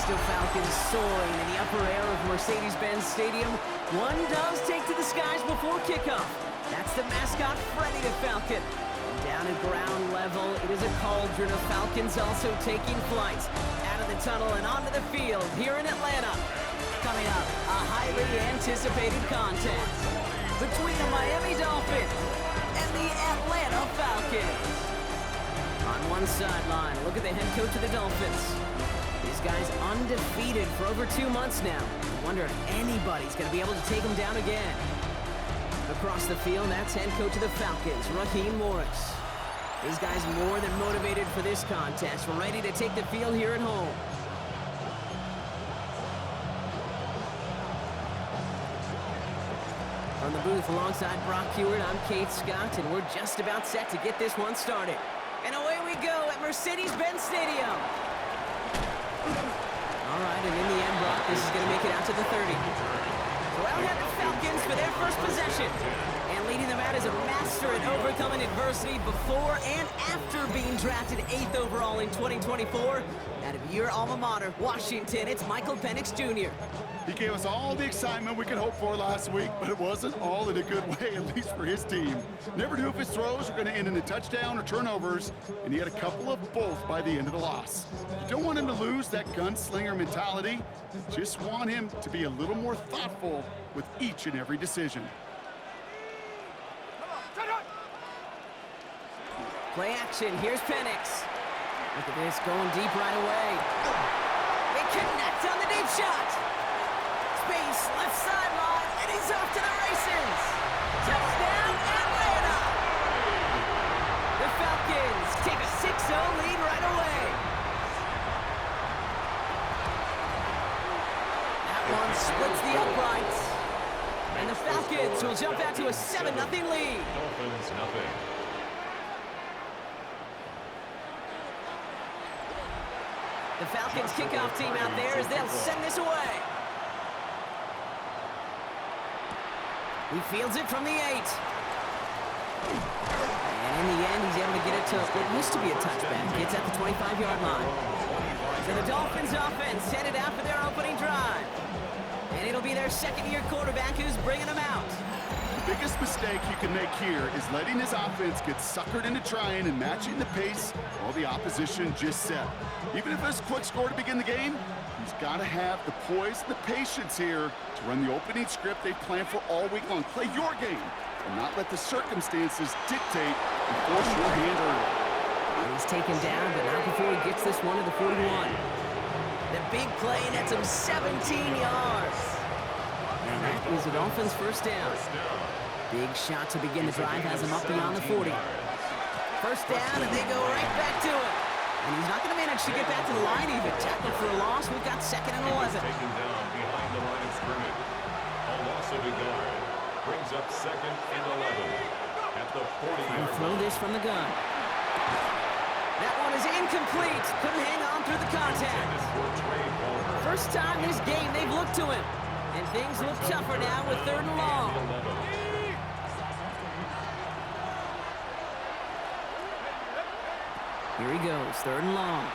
the Falcons soaring in the upper air of Mercedes-Benz Stadium. One does take to the skies before kickoff. That's the mascot, Freddy the Falcon. And down at ground level, it is a cauldron of Falcons also taking flight out of the tunnel and onto the field here in Atlanta. Coming up, a highly anticipated contest between the Miami Dolphins and the Atlanta Falcons. On one sideline, look at the head coach of the Dolphins. These guys undefeated for over 2 months now. I wonder if anybody's going to be able to take them down again. Across the field, that's head coach of the Falcons, Raheem Morris. These guys more than motivated for this contest. We're ready to take the field here at home. From the booth alongside Brock Heward, I'm Kate Scott, and we're just about set to get this one started. And away we go at Mercedes-Benz Stadium. All right, and in the end, Brock, this is going to make it out to the 30. So out have the Falcons for their first possession. And leading them out is a master at overcoming adversity before and after being drafted 8th overall in 2024. Out of your alma mater, Washington, it's Michael Penix Jr. He gave us all the excitement we could hope for last week, but it wasn't all in a good way, at least for his team. Never knew if his throws were going to end in a touchdown or turnovers, and he had a couple of both by the end of the loss. You don't want him to lose that gunslinger mentality. Just want him to be a little more thoughtful with each and every decision. Play action, here's Penix. Look at this, going deep right away. They connect on the deep shot. Space, left sideline, and he's off to the races. Touchdown, Atlanta! The Falcons take a 6-0 lead right away. That one splits the uprights. And the Falcons will jump out to a 7-0 lead. Dolphins nothing. The Falcons kickoff team out there as they'll send this away. He fields it from the 8. And in the end, he's able to get it to what used to be a touchback. Gets at the 25-yard line. So the Dolphins offense headed out for their opening drive. And it'll be their second-year quarterback who's bringing them out. The biggest mistake you can make here is letting his offense get suckered into trying and matching the pace while the opposition just set. Even if it's a quick score to begin the game, he's got to have the poise and the patience here to run the opening script they planned for all week long. Play your game and not let the circumstances dictate and force your hand early. And he's taken down, but not before he gets this one to the 41. The big play nets him 17 yards. And that is the Dolphins' first down. Big shot to begin the drive has him up beyond the 40. First down, and they go right back to it. And he's not going to manage to get back to the line even. Tackle for a loss. We've got 2nd and 11. Taken down behind the line of scrimmage. A loss of a yard brings up 2nd and 11 at the 40-yard Throw this from the gun. That one is incomplete. Couldn't hang on through the contact. First time this game they've looked to him. And things look tougher now with 3rd and long. Here he goes, 3rd and long.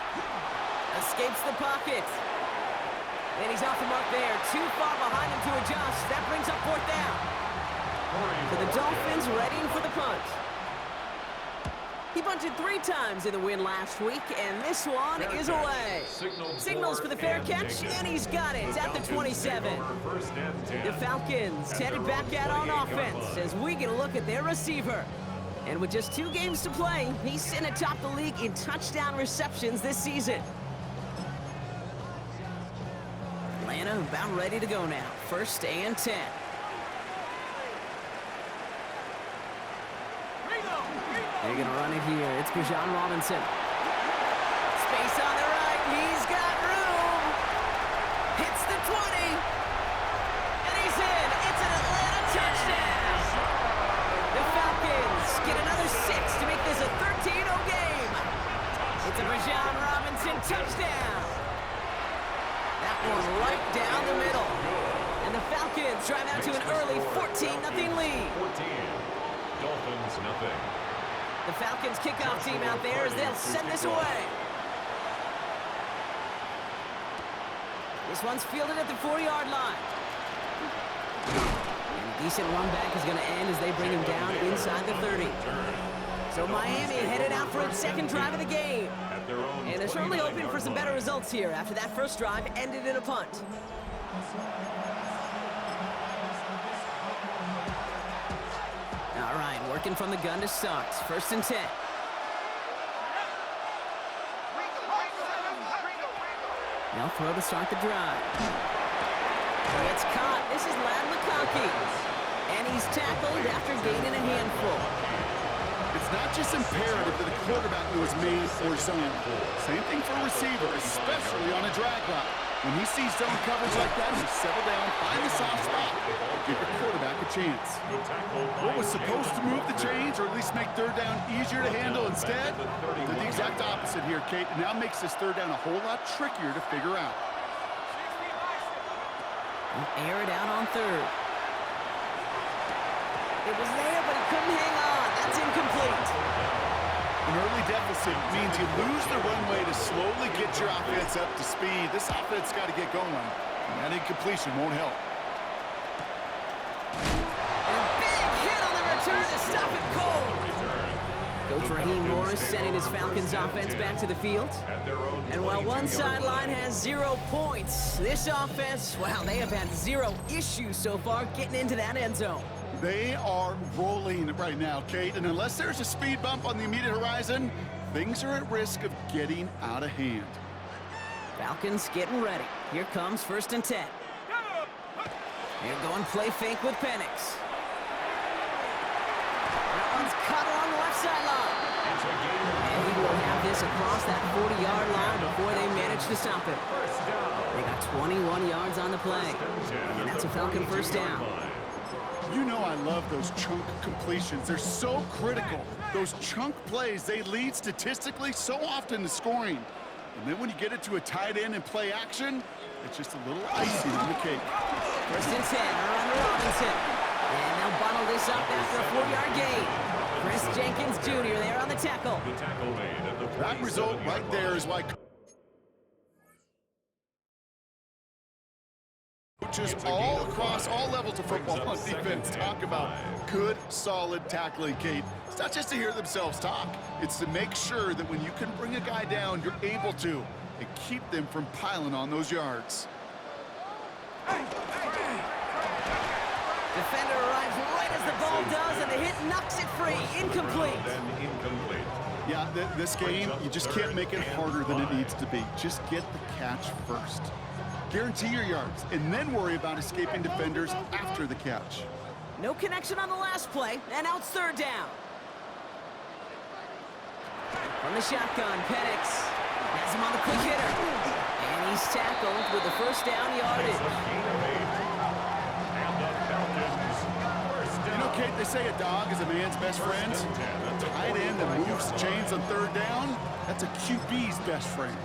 Escapes the pocket. And he's off the mark there. Too far behind him to adjust. That brings up 4th down. For the Dolphins, readying for the punt. He bunted 3 times in the win last week, and this one is away. Signals for the fair catch, and he's got it at the 27. The Falcons headed back out on offense as we get a look at their receiver. And with just 2 games to play, he's sitting atop the league in touchdown receptions this season. Atlanta about ready to go now. 1st and 10. They're going to run it here. It's Bijan Robinson. Space on the right. He's got room. Hits the 20. And he's in. It's an Atlanta touchdown. The Falcons get another 6 to make this a 13-0 game. It's a Bijan Robinson touchdown. That one right down the middle. And the Falcons drive out to an early 14-0 lead. 14. Dolphins nothing. The Falcons kickoff team out there as they'll send this away. This one's fielded at the 40-yard line. And a decent run back is going to end as they bring him down inside the 30. So Miami headed out for its second drive of the game. And they're certainly hoping for some better results here after that first drive ended in a punt. All right, working from the gun to start. 1st and 10. They'll throw to start the drive. It's caught. This is Lad McConkey. And he's tackled after gaining a handful. It's not just imperative that the quarterback knows man or zone. Same thing for a receiver, especially on a drag route. When he sees zone coverage like that, just settle down, find the soft spot, give your quarterback a chance. What was supposed to move the chains, or at least make 3rd down easier to handle instead, did the exact opposite here, Kate. It now makes this 3rd down a whole lot trickier to figure out. He'll air it out on 3rd. It was there, but he couldn't hang on. That's incomplete. An early deficit means you lose the runway to slowly get your offense up to speed. This offense got to get going, and that incompletion won't help. And a big hit on the return to stop it cold. Coach Raheem Morris sending his Falcons offense back to the field. And while one sideline has 0 points, this offense, wow, they have had 0 issues so far getting into that end zone. They are rolling right now, Kate, and unless there's a speed bump on the immediate horizon, things are at risk of getting out of hand. Falcons getting ready. Here comes 1st and 10. They're going play fake with Penix. That one's cut along the left sideline. And he will have this across that 40-yard line before they manage to stop it. They got 21 yards on the play, and that's a Falcon 1st down. You know I love those chunk completions. They're so critical. Those chunk plays, they lead statistically so often to scoring. And then when you get it to a tight end and play action, it's just a little icing on the cake. 1st and 10 around Robinson. And they'll bottle this up after a 4-yard gain. Chris Jenkins Jr. there on the tackle. That result right there is why coaches all across all levels of football on defense talk about good, solid tackling, Kate. It's not just to hear themselves talk. It's to make sure that when you can bring a guy down, you're able to, and keep them from piling on those yards. Defender arrives right as the ball does, and the hit knocks it free. Incomplete. Yeah, this game, you just can't make it harder than it needs to be. Just get the catch first. Guarantee your yards, and then worry about escaping defenders after the catch. No connection on the last play, and now it's 3rd down. From the shotgun, Penix has him on the quick hitter. And he's tackled with the 1st down yardage. You know, Kate, they say a dog is a man's best friend. A tight end that moves the chains on 3rd down, that's a QB's best friend.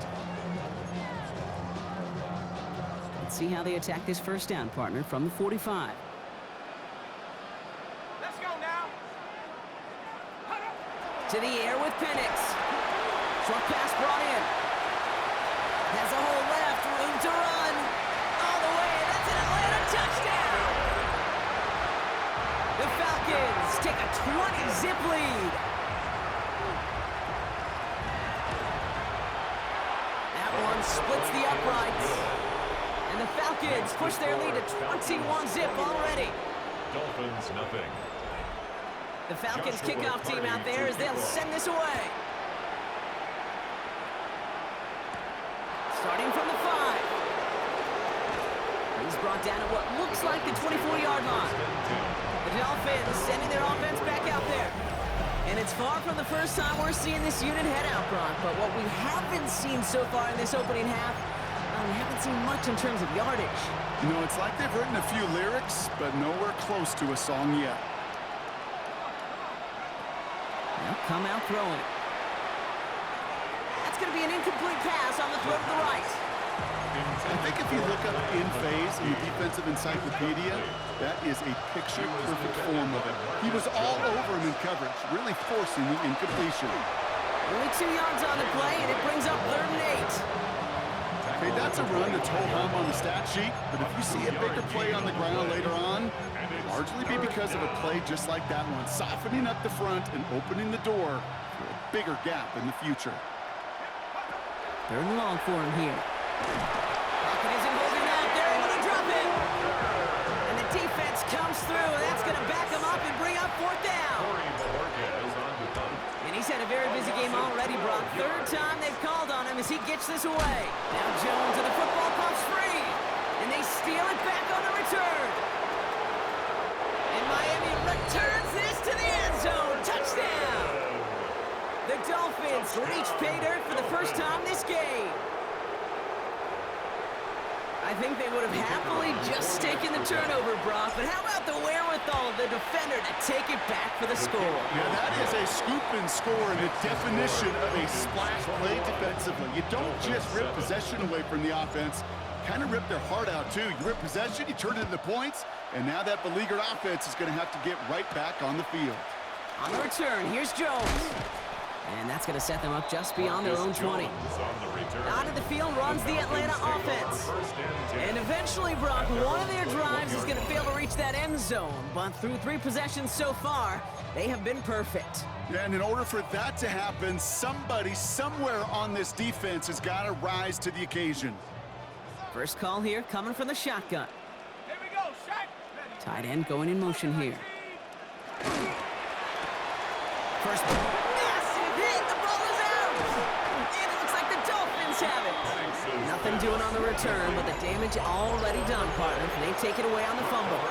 Let's see how they attack this 1st down, partner, from the 45. Let's go now. To the air with Penix. Short pass brought in. Has a hole left, room to run. All the way, that's an Atlanta touchdown. The Falcons take a 20-zip lead. That one splits the uprights. And the Falcons push their lead to 21-zip already. Dolphins, nothing. The Falcons kickoff team out there as they'll send this away. Starting from the 5. He's brought down at what looks like the 24-yard line. The Dolphins sending their offense back out there. And it's far from the first time we're seeing this unit head out, Brock. But what we haven't seen so far in this opening half, we haven't seen much in terms of yardage. You know, it's like they've written a few lyrics, but nowhere close to a song yet. They'll come out throwing. That's going to be an incomplete pass on the throw to the right. I think if you look up in phase in the defensive encyclopedia, that is a picture-perfect form of it. He was all over him in coverage, really forcing the incompletion. Only 2 yards on the play, and it brings up 3rd and 8. Okay, that's a run that's ho-hum on the stat sheet, but if you see a bigger play on the ground later on, it'll largely be because of a play just like that one, softening up the front and opening the door for a bigger gap in the future. Third and long for him here. Pocket isn't holding out. They're able to drop it. And the defense comes through, and that's going to back him up and bring up fourth down. And he's had a very busy game already, Brock. Third time they've called on him as he gets this away. Now Jones and the football pumps free. And they steal it back on the return. And Miami returns this to the end zone. Touchdown. The Dolphins reach pay dirt for the first time this game. I think they would have happily just taken the turnover, Brock, but how about the wherewithal of the defender to take it back for the score? Yeah, that is a scoop and score in the definition of a splash play defensively. You don't just rip possession away from the offense, kind of rip their heart out too. You rip possession, you turn it into points, and now that beleaguered offense is going to have to get right back on the field. On the return, here's Jones. And that's going to set them up just beyond their own 20. Out of the field runs the Atlanta offense. And eventually, Brock, one of their drives is going to fail to reach that end zone. But through 3 possessions so far, they have been perfect. Yeah, and in order for that to happen, somebody somewhere on this defense has got to rise to the occasion. First call here coming from the shotgun. Here we go, shot. Tight end going in motion here. First massive hit. The ball is out. And it looks like the Dolphins have it. Nothing doing on the return, but the damage already done, partner. They take it away on the fumble.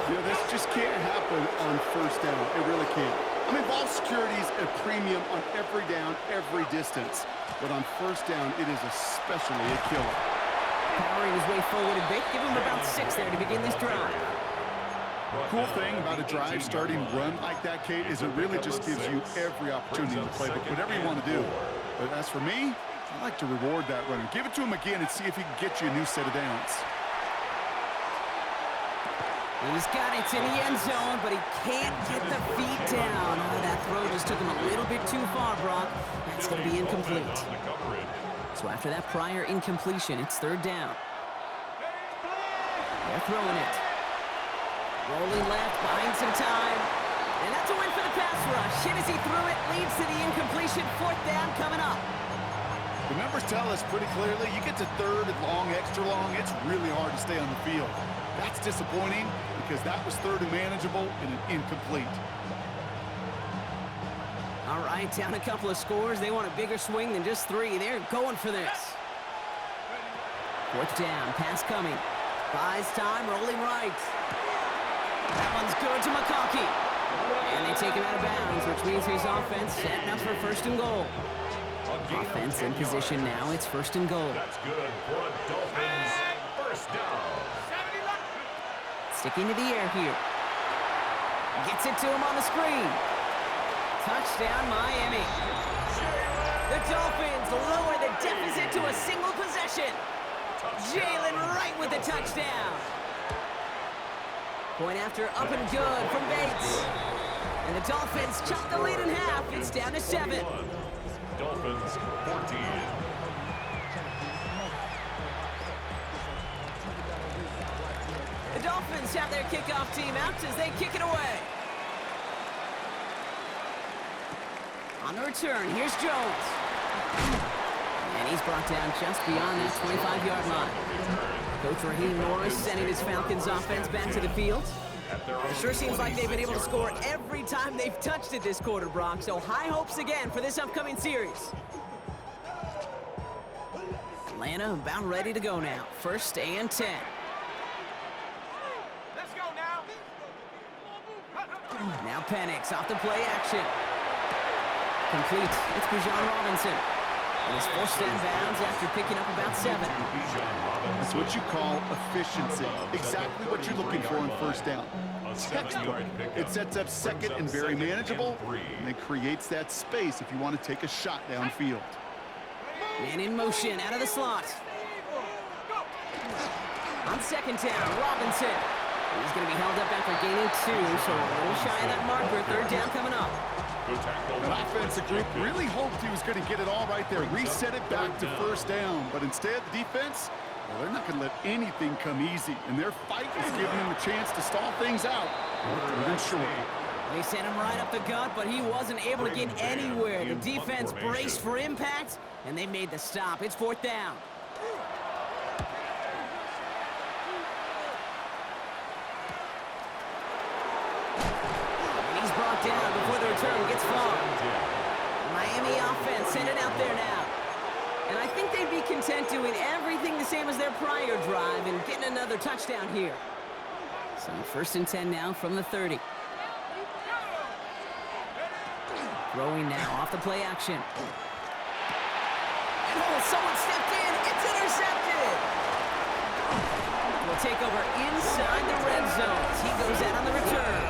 You know, this just can't happen on first down. It really can't. I mean, ball security is a premium on every down, every distance. But on first down, it is especially a killer. Powering his way forward a bit. Give him about 6 there to begin this drive. Cool thing about a drive starting run like that, Kate, is it really just gives you every opportunity to play whatever you want to do. But as for me, I like to reward that runner. Give it to him again and see if he can get you a new set of downs. He's got it in the end zone, but he can't get the feet down. Oh, that throw just took him a little bit too far, Brock. That's going to be incomplete. So after that prior incompletion, it's third down. They're throwing it. Rolling left, buying some time. And that's a win for the pass rush. Hit as he threw it, leads to the incompletion. Fourth down coming up. The numbers tell us pretty clearly, you get to third and long, extra long, it's really hard to stay on the field. That's disappointing because that was third and manageable and an incomplete. All right, down a couple of scores. They want a bigger swing than just 3. They're going for this. Fourth down, pass coming. Buys time, rolling right. That one's good to McConkey. And they take him out of bounds, which means his offense setting up for first and goal. Offense in position now. It's first and goal. That's good for a Dolphins first down. Sticking to the air here. Gets it to him on the screen. Touchdown, Miami. The Dolphins lower the deficit to a single possession. Jalen Wright with the touchdown. Point after up and good from Bates. And the Dolphins chop the lead in half. It's down to 7. Dolphins 14. The Dolphins have their kickoff team out as they kick it away. On the return, here's Jones. And he's brought down just beyond that 25-yard line. Coach Raheem Morris sending his Falcons offense back to the field. It sure seems like they've been able to score every time they've touched it this quarter, Brock. So high hopes again for this upcoming series. Atlanta about ready to go now. First and 10. Let's go now. Now Penix off the play action. Complete. It's Bijan Robinson. And he's forced in bounds after picking up about 7. That's what you call efficiency. Exactly what you're looking for on first down. Textbook. It sets up second and very manageable, and it creates that space if you want to take a shot downfield. Man in motion out of the slot. On second down, Robinson. He's going to be held up after gaining 2, so a little shy of that marker. Third down coming up. The tackle. That offensive group really hoped he was going to get it all right there, reset it back to first down. But instead, the defense, well, they're not going to let anything come easy. And their fight is giving them a chance to stall things out. They're short. They sent him right up the gut, but he wasn't able to get anywhere. The defense braced for impact, and they made the stop. It's fourth down. And he's brought down before the return gets far. Miami offense sent it out there now. And I think they'd be content doing everything the same as their prior drive and getting another touchdown here. So first and 10 now from the 30. Throwing now off the play action. And someone stepped in. It's intercepted. Will take over inside the red zone. He goes out on the return.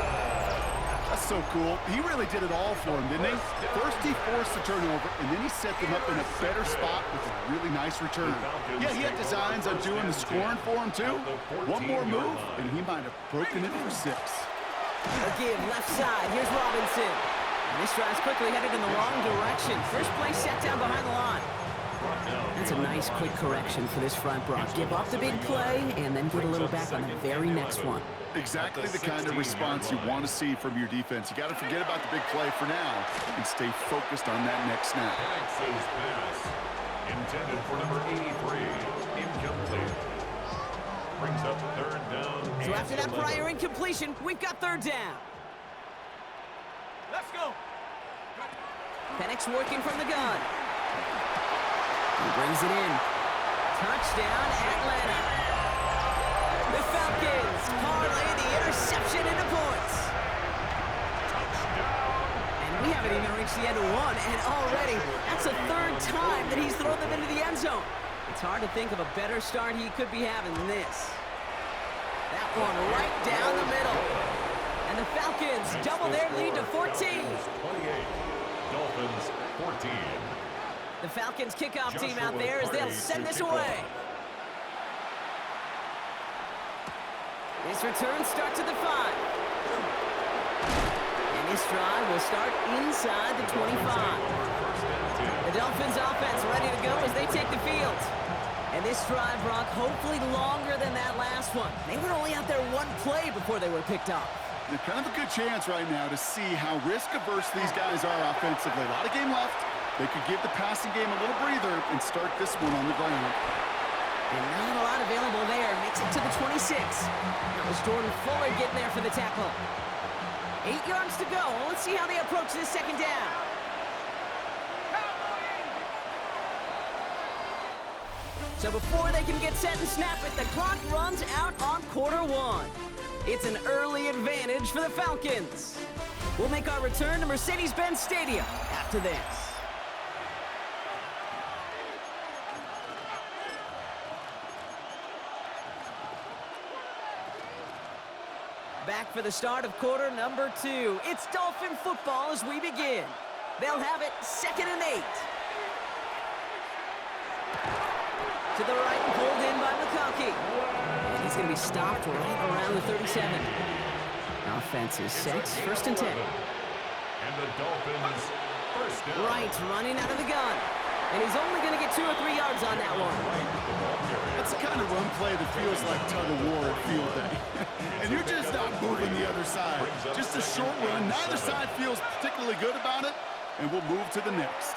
That's so cool. He really did it all for him, didn't he? First he forced the turnover, and then he set them up in a better spot with a really nice return. Yeah, he had designs on doing the scoring for him, too. One more move, and he might have broken it for 6. A give left side. Here's Robinson. And this drive's quickly headed in the wrong direction. First play set down behind the line. That's a nice quick correction for this front, Brock. Give up the big play and then get a little back on the very next one. Exactly the kind of response you want to see from your defense. You got to forget about the big play for now and stay focused on that next snap. Texas pass. Intended for number 83. Incomplete. Brings up third down. So after that prior incompletion, we've got third down. Let's go. Penix working from the gun. He brings it in. Touchdown, Atlanta. The Falcons parlay the interception into points. And we haven't even reached the end of one, and already that's the third time that he's thrown them into the end zone. It's hard to think of a better start he could be having than this. That one right down the middle. And the Falcons double their lead to 14. 28. Dolphins 14. The Falcons kickoff team out there as they'll send this away. This return starts at the 5. And this drive will start inside the 25. The Dolphins offense ready to go as they take the field. And this drive, Brock, hopefully longer than that last one. They were only out there one play before they were picked off. They're kind of a good chance right now to see how risk-averse these guys are offensively. A lot of game left. They could give the passing game a little breather and start this one on the ground. And not a lot available there. Makes it to the 26. That was Jordan Fuller getting there for the tackle. 8 yards to go. Let's see how they approach this second down. So before they can get set and snap it, the clock runs out on quarter one. It's an early advantage for the Falcons. We'll make our return to Mercedes-Benz Stadium after this. Back for the start of quarter number 2. It's Dolphin football as we begin. They'll have it 2nd and 8. To the right and pulled in by McConkey. And he's going to be stopped right around the 37. Offense is set. 1st and 10. And the Dolphins first down. Right, running out of the gun. And he's only going to get 2 or 3 yards on that one. That's the kind of run play that feels like tug-of-war at field day. And you're just not moving the other side. Just a short run. Neither side feels particularly good about it. And we'll move to the next.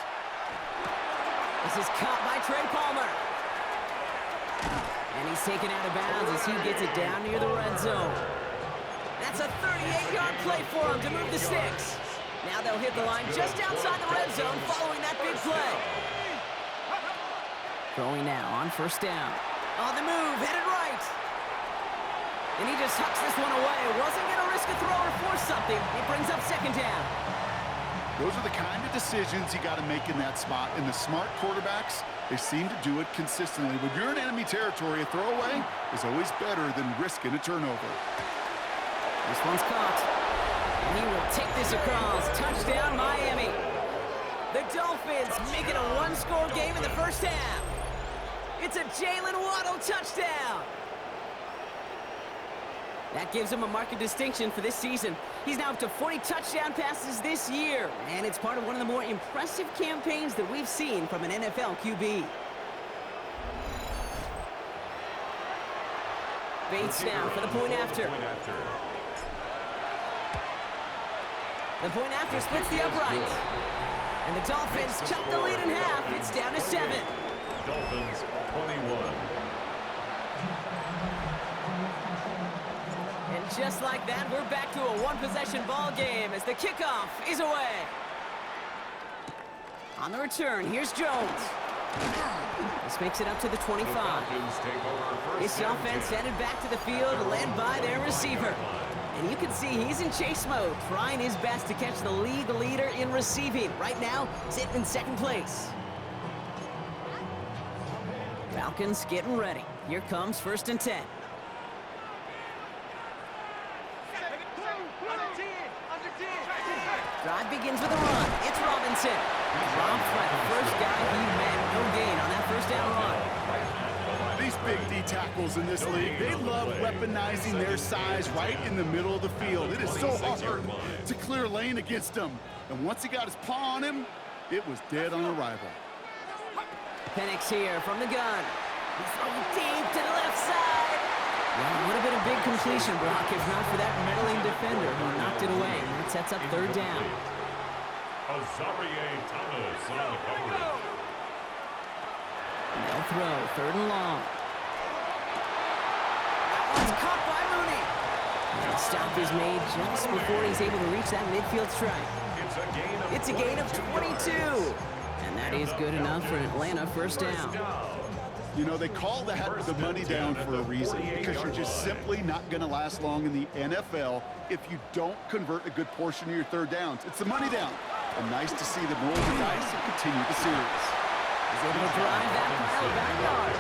This is caught by Trey Palmer. And he's taken out of bounds as he gets it down near the red zone. That's a 38-yard play for him to move the sticks. Now they'll hit the line just outside the red zone following that big play. Throwing now on 1st down. On the move, headed right. And he just hucks this one away. Wasn't going to risk a throw or force something. It brings up 2nd down. Those are the kind of decisions you got to make in that spot. And the smart quarterbacks, they seem to do it consistently. When you're in enemy territory, a throwaway is always better than risking a turnover. This one's caught. And he will take this across. Touchdown, Miami. The Dolphins make it a one-score game in the first half. It's a Jalen Waddle touchdown. That gives him a marked distinction for this season. He's now up to 40 touchdown passes this year, and it's part of one of the more impressive campaigns that we've seen from an NFL QB. Bates now for the point after. The point after splits the upright. And the Dolphins chop the lead in half. It's down to 7. Dolphins 21. And just like that, we're back to a one-possession ball game as the kickoff is away. On the return, here's Jones. This makes it up to the 25. This offense headed back to the field, led by their receiver. And you can see he's in chase mode, trying his best to catch the league leader in receiving. Right now, sitting in second place. Falcons getting ready. Here comes 1st and 10. Drive begins with a run. It's Robinson. Dropped by the first guy he met. No gain on that first down run. These big D tackles in this league, they love weaponizing their size right in the middle of the field. It is so hard to clear lane against them. And once he got his paw on him, it was dead on arrival. Penix here from the gun. He's throwing deep to the left side. Well, it would have been a big completion block if not for that meddling defender who knocked it away. And that sets up 3rd down. Azarie Thomas on the coverage. They'll throw 3rd and long. That one's caught by Mooney. And the stop is made just before he's able to reach that midfield strike. It's a gain of 22. And that is good enough for an Atlanta 1st down. You know, they call that the money down for a reason, because you're just simply not going to last long in the NFL if you don't convert a good portion of your 3rd downs. It's the money down. And nice to see them roll the dice and continue the series. He's able to drive that pile backyard.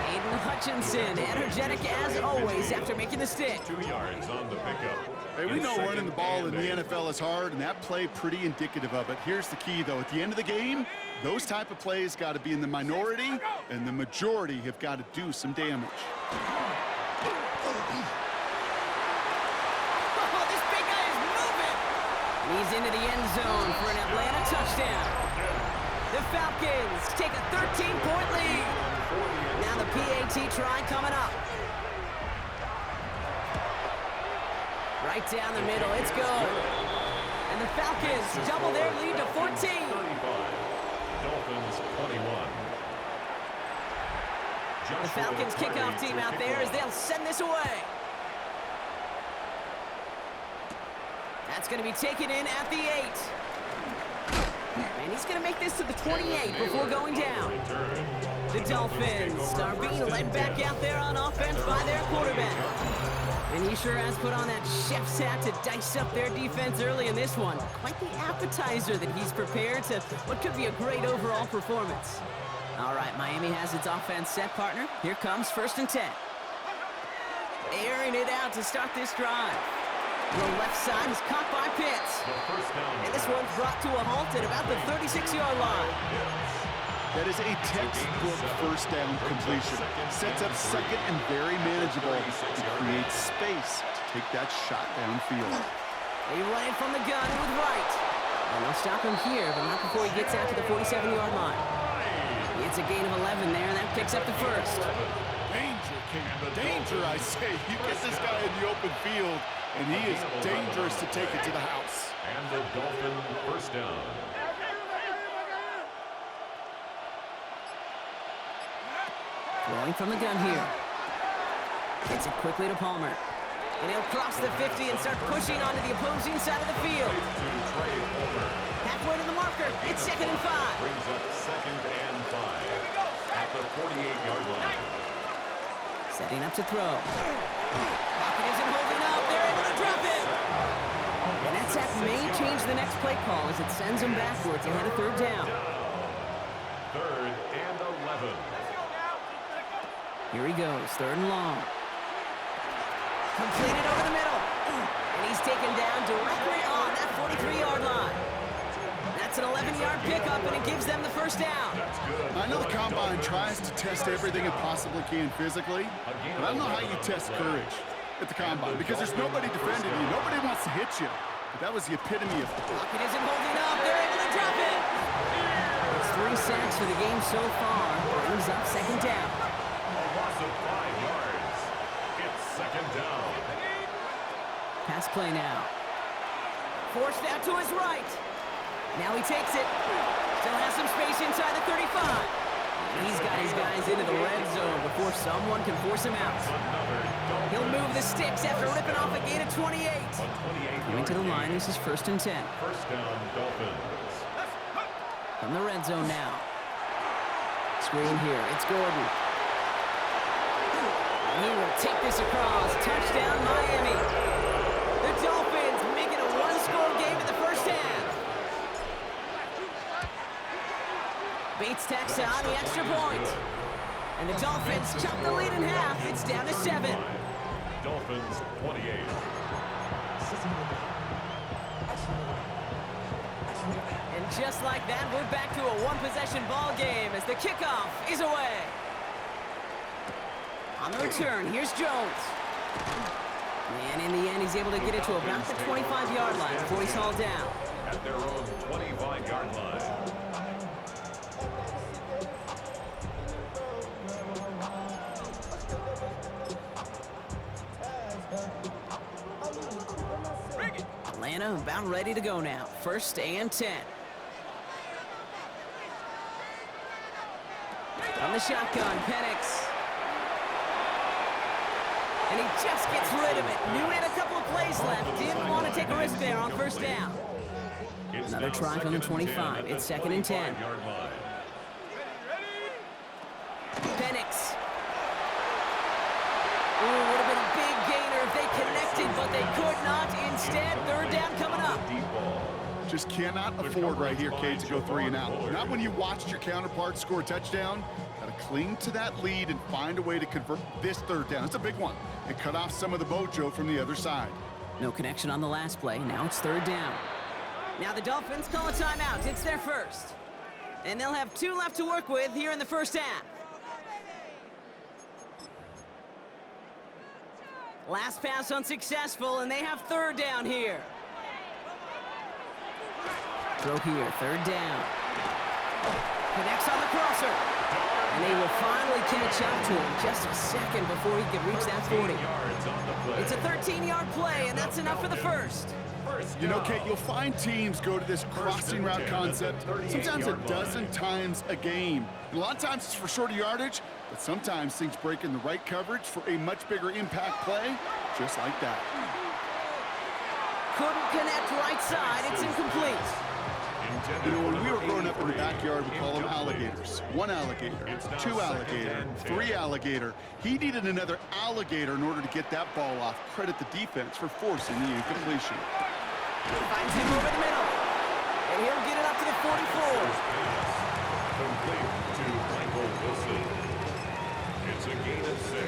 Aiden Hutchinson, energetic as always after making the stick. 2 yards on the pickup. Hey, we know running the ball in the NFL is hard, and that play pretty indicative of it. Here's the key, though. At the end of the game, those type of plays got to be in the minority, and the majority have got to do some damage. Oh, this big guy is moving. And he's into the end zone for an Atlanta touchdown. The Falcons take a 13-point lead. Now the PAT try coming up. Right down the middle, it's good. And the Falcons double their lead to 14. 35. Dolphins 21. The Falcons kickoff team out there as they'll send this away. That's going to be taken in at the 8. And he's going to make this to the 28 before going down. The Dolphins are being led back out there on offense by their quarterback. And he sure has put on that chef's hat to dice up their defense early in this one. Quite the appetizer that he's prepared to what could be a great overall performance. All right, Miami has its offense set, partner. Here comes 1st and 10. Airing it out to start this drive. The left side is caught by Pitts. And this one's brought to a halt at about the 36-yard line. That is a textbook 1st down completion. Sets up 2nd and very manageable to create space to take that shot downfield. They run it from the gun with Wright. And they'll stop him here, but not before he gets out to the 47-yard line. It's a gain of 11 there, and that picks up the 1st. Danger, King. Danger, I say. You get this guy in the open field, and he is dangerous to take it to the house. And the Dolphin 1st down. Throwing from the gun here. Gets it quickly to Palmer. And he'll cross the 50 and start pushing onto the opposing side of the field. Halfway to the marker. It's 2nd and 5. Brings up 2nd and 5 at the 48-yard line. Setting up to throw. Pocket isn't holding up. They're able to drop it. And that sack may change the next play call as it sends him backwards ahead of 3rd down. 3rd and 11. Here he goes, 3rd and long. Completed over the middle. And he's taken down directly on that 43-yard line. That's an 11-yard pickup, and it gives them the 1st down. I know the Combine tries to test everything it possibly can physically, but I don't know how you test courage. at the combine because there's nobody defending you. Nobody wants to hit you. But that was the epitome of... Pocket isn't holding up. They're able to drop it. It's 3 sacks for the game so far. Brings up second down. A loss of 5 yards. It's second down. Pass play now. Forced out to his right. Now he takes it. Still has some space inside the 35. He's got his guys into the red zone before someone can force him out. He'll move the sticks after ripping off a gain of 28. Going to the line, this is 1st and 10. First down, Dolphins. From the red zone now. Screen here, it's Gordon. And he will take this across. Touchdown, Miami. The Dolphins make it a one-score game in the first half. Bates tacks on the extra point. And the Dolphins chop the lead in half. It's down to 7. Dolphins 28. And just like that, we're back to a one-possession ball game as the kickoff is away. On the return, here's Jones. And in the end, he's able to get it to about the 25-yard line before he's hauled down. At their own 25-yard line. Atlanta about ready to go now. 1st and 10. From the shotgun, Penix. And he just gets rid of it. Knew he had a couple of plays left. Didn't want to take a risk there on 1st down. Another try from the 25. It's 2nd and 10. Penix. Ooh, would have been a big gainer if they connected, but they could not. Instead, 3rd down coming up. Just cannot afford right here, Cade, to go 3 and out. Not when you watched your counterpart score a touchdown. Got to cling to that lead and find a way to convert this 3rd down. It's a big one. And cut off some of the mojo from the other side. No connection on the last play. Now it's 3rd down. Now the Dolphins call a timeout. It's their first. And they'll have 2 left to work with here in the first half. Last pass unsuccessful, and they have 3rd down here. Throw here, 3rd down. Connects on the crosser. And they will finally catch up to him just a second before he can reach that 40. It's a 13-yard play, and that's enough for the first. You know, Kate, you'll find teams go to this crossing route concept sometimes a dozen times a game. And a lot of times it's for shorter yardage, but sometimes things break in the right coverage for a much bigger impact play, just like that. Couldn't connect right side. It's incomplete. You know, when we were growing up in the backyard, we call them alligators. 1 alligator, 2 alligator, 3 alligator. He needed another alligator in order to get that ball off. Credit the defense for forcing the incompletion. Finds him over the middle. And he'll get it up to the 44. Complete to Michael Wilson. It's a gain of 6.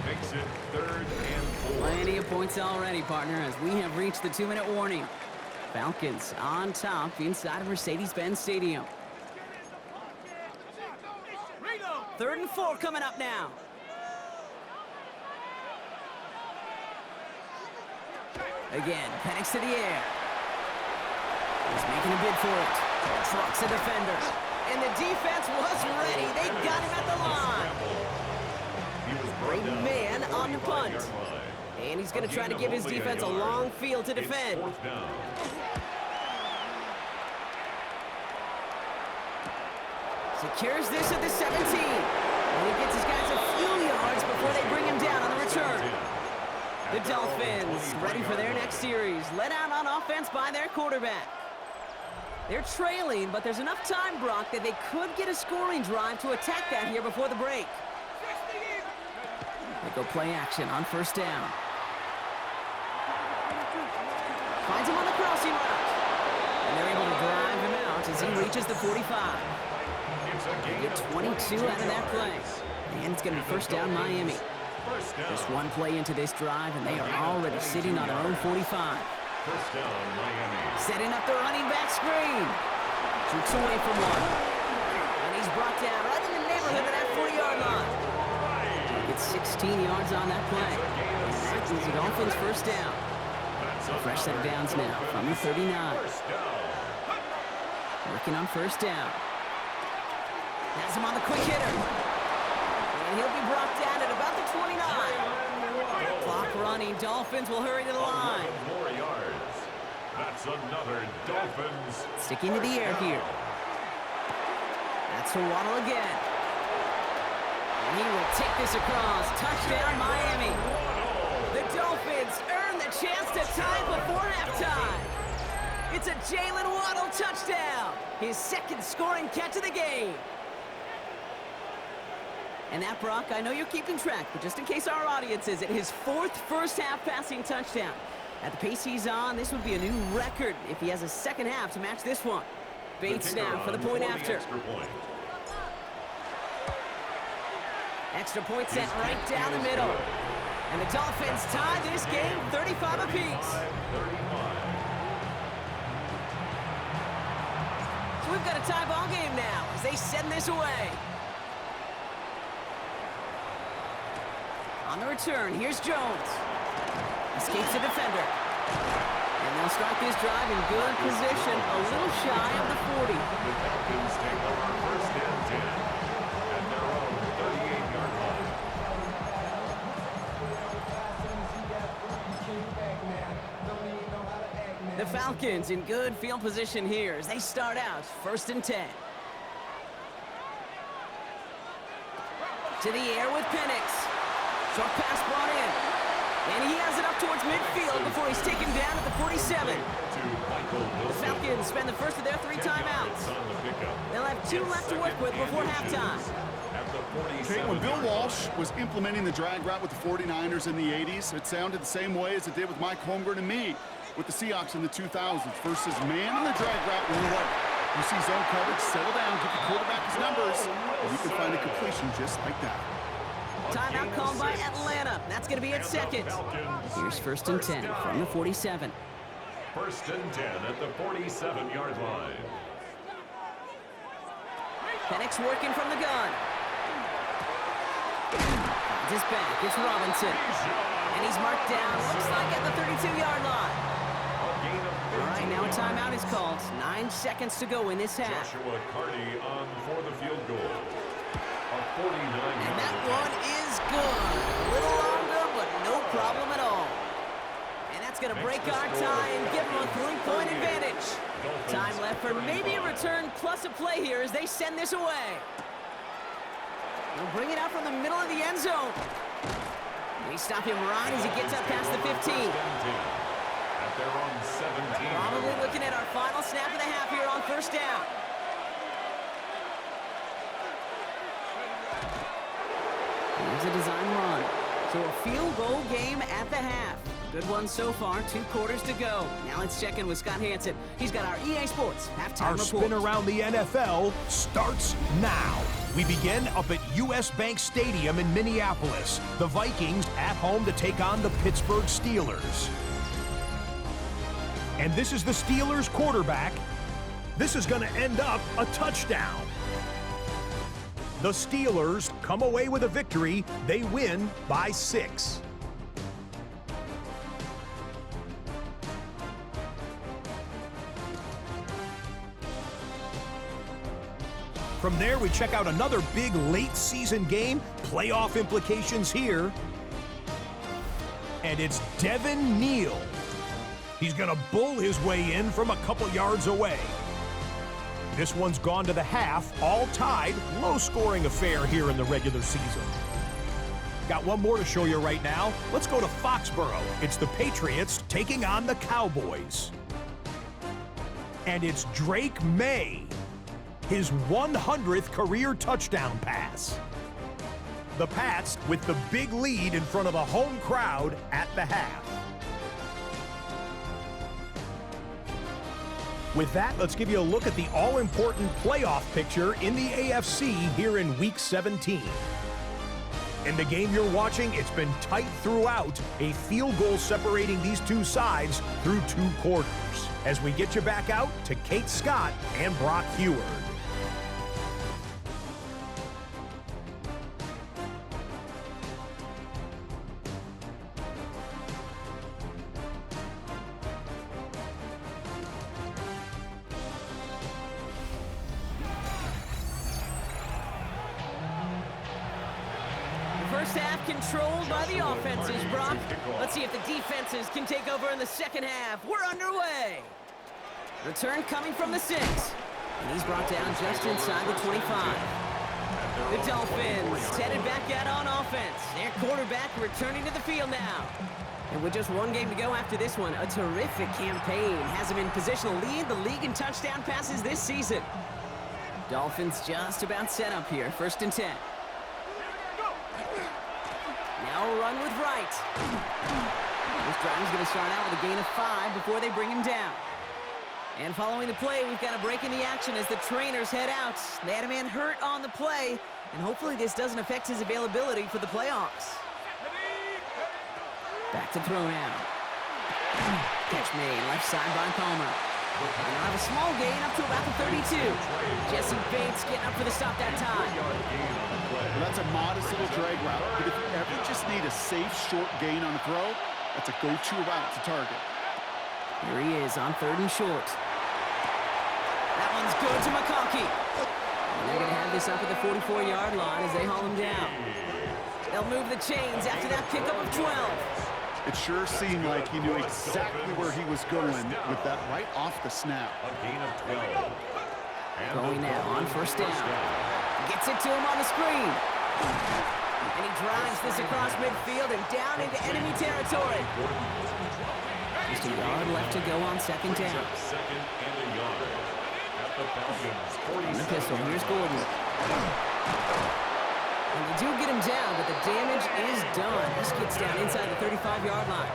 Makes it 3rd and 4. Plenty of points already, partner, as we have reached the 2-minute warning. Falcons on top inside of Mercedes-Benz Stadium. 3rd and 4 coming up now. Again, Penix to the air. He's making a bid for it. Trucks a defender. And the defense was ready. They got him at the line. Great man on the punt. And he's going to try to give his defense a long field to defend. Secures this at the 17. And he gets his guys a few yards before they bring him down on the return. The Dolphins ready for their next series. Let out on offense by their quarterback. They're trailing, but there's enough time, Brock, that they could get a scoring drive to attack that here before the break. They go play action on 1st down. Finds him on the crossing route. And they're able to drive him out as he reaches the 45. They get 22 out of that play. And it's going to be 1st down Miami. Just 1 play into this drive, and they are already sitting on their own 45. 1st down Miami. Setting up the running back screen. Shoots away from one. And he's brought down right in the neighborhood of that 40-yard line. Gets 16 yards on that play. And that It's the Dolphins' first down. That's a Fresh set of downs now from the 39. first down. Working on first down. Has him on the quick hitter. And he'll be brought down at about the 29. Clock running. Dolphins will hurry to the line. 11 more yards. That's another Dolphins. Sticking to the air here. That's to Waddle again. And he will take this across. Touchdown, Miami. The Dolphins earn the chance to tie before halftime. It's a Jalen Waddle touchdown. His second scoring catch of the game. And that, Brock, I know you're keeping track, but just in case our audience isn't, his fourth first-half passing touchdown. At the pace he's on, this would be a new record if he has a second half to match this one. Bates now for the point after. Extra point sent right down the middle. And the Dolphins tie this game 35 apiece. So we've got a tie ball game now as they send this away. On the return, here's Jones. Escapes the defender. And they'll start this drive in good position, a little shy of the 40. The Falcons take over first and 10 at their own 38-yard line. The Falcons in good field position here as they start out first and 10. To the air with Penix. Short pass brought in. And he has it up towards midfield before he's taken down at the 47. The Falcons spend the first of their 3 timeouts. They'll have 2 left to work with before halftime. Okay, when Bill Walsh was implementing the drag route with the 49ers in the 80s, it sounded the same way as it did with Mike Holmgren and me with the Seahawks in the 2000s versus man in the drag route when you're right. You see zone coverage, settle down, give the quarterback his numbers, and you can find a completion just like that. Timeout called by Atlanta. That's going to be at second. Here's first and 10 from the 47. First and 10 at the 47-yard line. Penix working from the gun. Finds his back. It's Robinson. And he's marked down, looks like at the 32-yard line. All right, now a timeout is called. 9 seconds to go in this half. Joshua Carty on for the field goal. A 49-yard And that one is good. A little longer, but no problem at all. And that's going to break our tie and give them a 3-point advantage. Time left for maybe a return plus a play here as they send this away. They'll bring it out from the middle of the end zone. They stop him right as he gets up past the 15. At their own 17. Probably looking at our final snap of the half here on first down. Here's a design run. So a field goal game at the half. Good one so far, 2 quarters to go. Now let's check in with Scott Hansen. He's got our EA Sports halftime Our report. spin around the NFL starts now. We begin up at US Bank Stadium in Minneapolis. The Vikings at home to take on the Pittsburgh Steelers. And this is the Steelers quarterback. This is going to end up a touchdown. The Steelers come away with a victory. They win by 6. From there, we check out another big late season game, playoff implications here. And it's Devin Neal. He's going to bull his way in from a couple yards away. This one's gone to the half, all tied, low-scoring affair here in the regular season. Got one more to show you right now. Let's go to Foxborough. It's the Patriots taking on the Cowboys. And it's Drake May, his 100th career touchdown pass. The Pats with the big lead in front of a home crowd at the half. With that, let's give you a look at the all-important playoff picture in the AFC here in Week 17. In the game you're watching, it's been tight throughout, a field goal separating these two sides through 2 quarters. As we get you back out to Kate Scott and Brock Heward. first half controlled by the offenses, Brock. Let's see if the defenses can take over in the second half. We're underway. Return coming from the 6. And he's brought down just inside the 25. The Dolphins headed back out on offense. Their quarterback returning to the field now. And with just one game to go after this one, a terrific campaign has him in position to lead the league in touchdown passes this season. Dolphins just about set up here, 1st and 10. Now a run with Wright. This drive is going to start out with a gain of 5 before they bring him down. And following the play, we've got a break in the action as the trainers head out. They had a man hurt on the play, and hopefully this doesn't affect his availability for the playoffs. Back to throw now. Catch made, left side by Palmer. And they'll have a small gain up to about the 32. Jesse Bates getting up for the stop that time. Well, that's a modest little drag route, but if you ever just need a safe, short gain on the throw, that's a go-to route to target. Here he is on 3rd and short. That one's good to McConkey. And they're going to have this up at the 44-yard line as they haul him down. They'll move the chains after that pickup of 12. It sure seemed like he knew exactly where he was going with that right off the snap. A gain of 12. Going now on 1st down. Gets it to him on the screen. And he drives this across midfield and down into enemy territory. Just a yard left to go on 2nd down. 2nd and a yard. At the Falcons, 47. On the pistol, here's Gordon. And they do get him down, but the damage is done. This gets down inside the 35-yard line.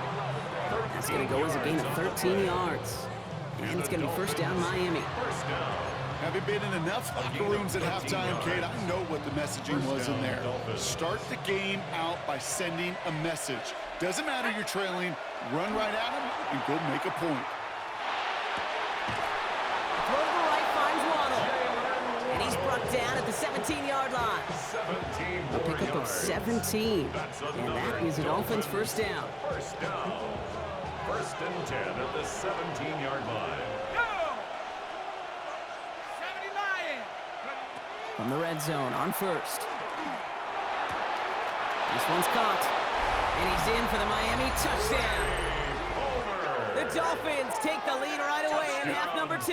That's going to go as a gain of 13 yards. And it's going to be 1st down Miami. Having been in enough locker rooms at halftime, Kate, I know what the messaging was in there. Start the game out by sending a message. Doesn't matter you're trailing, run right at him and go make a point. Throw to the right finds Waddle. And he's brought down at the 17-yard line. 17 A pickup of 17. And that is a Dolphins' 1st down. 1st down. 1st and 10 at the 17-yard line. From the red zone on 1st. This one's caught. And he's in for the Miami touchdown. The Dolphins take the lead right away in half number 2.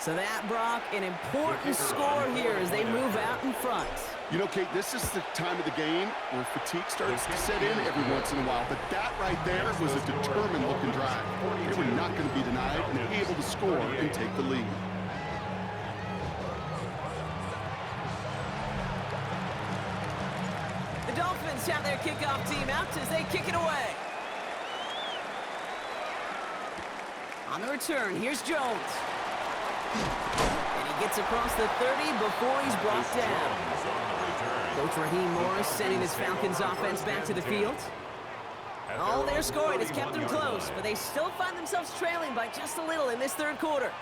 So that, Brock, an important score here as they move out in front. You know, Kate, this is the time of the game where fatigue starts to set in every once in a while. But that right there was a determined-looking drive. They were not going to be denied and able to score and take the lead. The Dolphins have their kickoff team out as they kick it away. On the return, here's Jones. And he gets across the 30 before he's brought down. Coach Raheem Morris sending his Falcons offense back to the field. All their scoring has kept them close, but they still find themselves trailing by just a little in this 3rd quarter.